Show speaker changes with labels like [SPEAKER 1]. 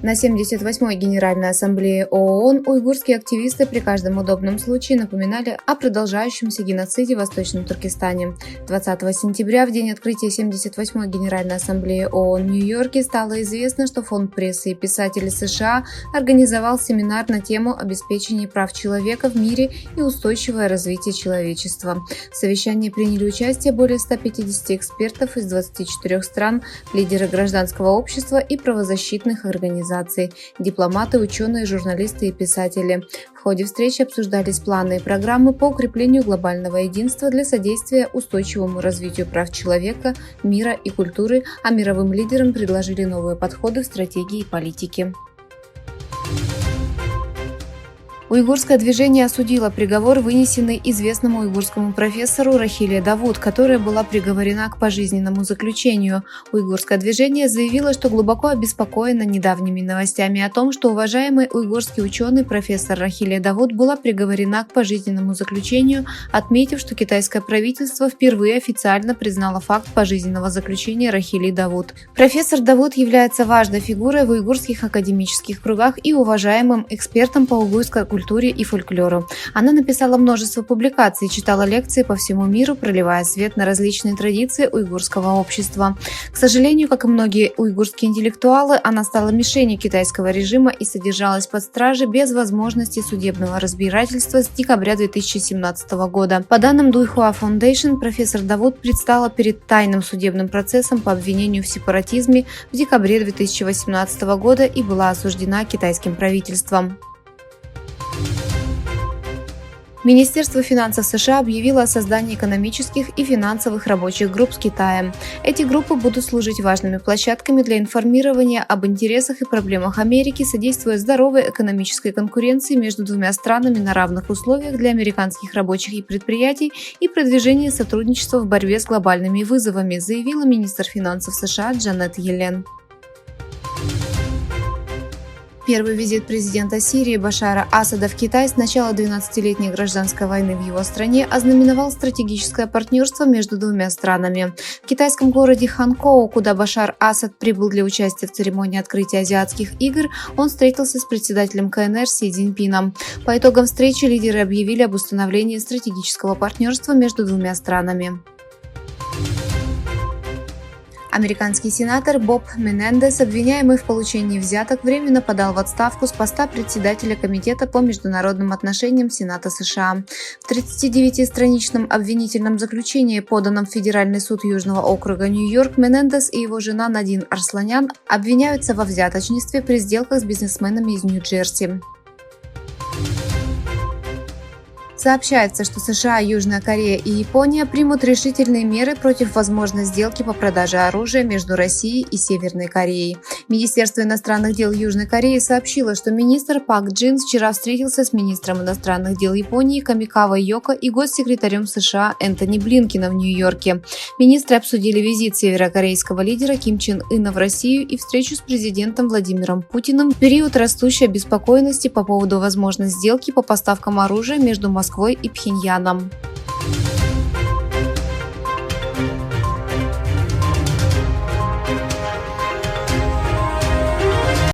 [SPEAKER 1] На 78-й Генеральной Ассамблее ООН уйгурские активисты при каждом удобном случае напоминали о продолжающемся геноциде в Восточном Туркестане. 20 сентября, в день открытия 78-й Генеральной Ассамблеи ООН в Нью-Йорке, стало известно, что Фонд прессы и писатели США организовал семинар на тему обеспечения прав человека в мире и устойчивое развитие человечества. В совещании приняли участие более 150 экспертов из 24 стран, лидеры гражданского общества и правозащитных организаций, дипломаты, ученые, журналисты и писатели. В ходе встречи обсуждались планы и программы по укреплению глобального единства для содействия устойчивому развитию прав человека, мира и культуры, а мировым лидерам предложили новые подходы в стратегии и политике. Уйгурское движение осудило приговор, вынесенный известному уйгурскому профессору Рахиле Давуд, которая была приговорена к пожизненному заключению. Уйгурское движение заявило, что глубоко обеспокоено недавними новостями о том, что уважаемый уйгурский ученый профессор Рахиле Давуд была приговорена к пожизненному заключению, отметив, что китайское правительство впервые официально признало факт пожизненного заключения Рахили Давуд. Профессор Давуд является важной фигурой в уйгурских академических кругах и уважаемым экспертом по уйгурской культуре и фольклору. Она написала множество публикаций, читала лекции по всему миру, проливая свет на различные традиции уйгурского общества. К сожалению, как и многие уйгурские интеллектуалы, она стала мишенью китайского режима и содержалась под стражей без возможности судебного разбирательства с декабря 2017 года. По данным Дуйхуа Foundation, профессор Давуд предстала перед тайным судебным процессом по обвинению в сепаратизме в декабре 2018 года и была осуждена китайским правительством. Министерство финансов США объявило о создании экономических и финансовых рабочих групп с Китаем. Эти группы будут служить важными площадками для информирования об интересах и проблемах Америки, содействуя здоровой экономической конкуренции между двумя странами на равных условиях для американских рабочих и предприятий и продвижения сотрудничества в борьбе с глобальными вызовами, заявила министр финансов США Джанет Йеллен. Первый визит президента Сирии Башара Асада в Китай с начала 12-летней гражданской войны в его стране ознаменовал стратегическое партнерство между двумя странами. В китайском городе Ханкоу, куда Башар Асад прибыл для участия в церемонии открытия азиатских игр, он встретился с председателем КНР Си Цзиньпином. По итогам встречи лидеры объявили об установлении стратегического партнерства между двумя странами. Американский сенатор Боб Менендес, обвиняемый в получении взяток, временно подал в отставку с поста председателя Комитета по международным отношениям Сената США. В 39-страничном обвинительном заключении, поданном в Федеральный суд Южного округа Нью-Йорк, Менендес и его жена Надин Арсланян обвиняются во взяточничестве при сделках с бизнесменами из Нью-Джерси. Сообщается, что США, Южная Корея и Япония примут решительные меры против возможной сделки по продаже оружия между Россией и Северной Кореей. Министерство иностранных дел Южной Кореи сообщило, что министр Пак Джин вчера встретился с министром иностранных дел Японии Камикава Йоко и госсекретарем США Энтони Блинкеном в Нью-Йорке. Министры обсудили визит северокорейского лидера Ким Чен Ына в Россию и встречу с президентом Владимиром Путиным в период растущей обеспокоенности по поводу возможной сделки по поставкам оружия между Москвой и Пхеньяном.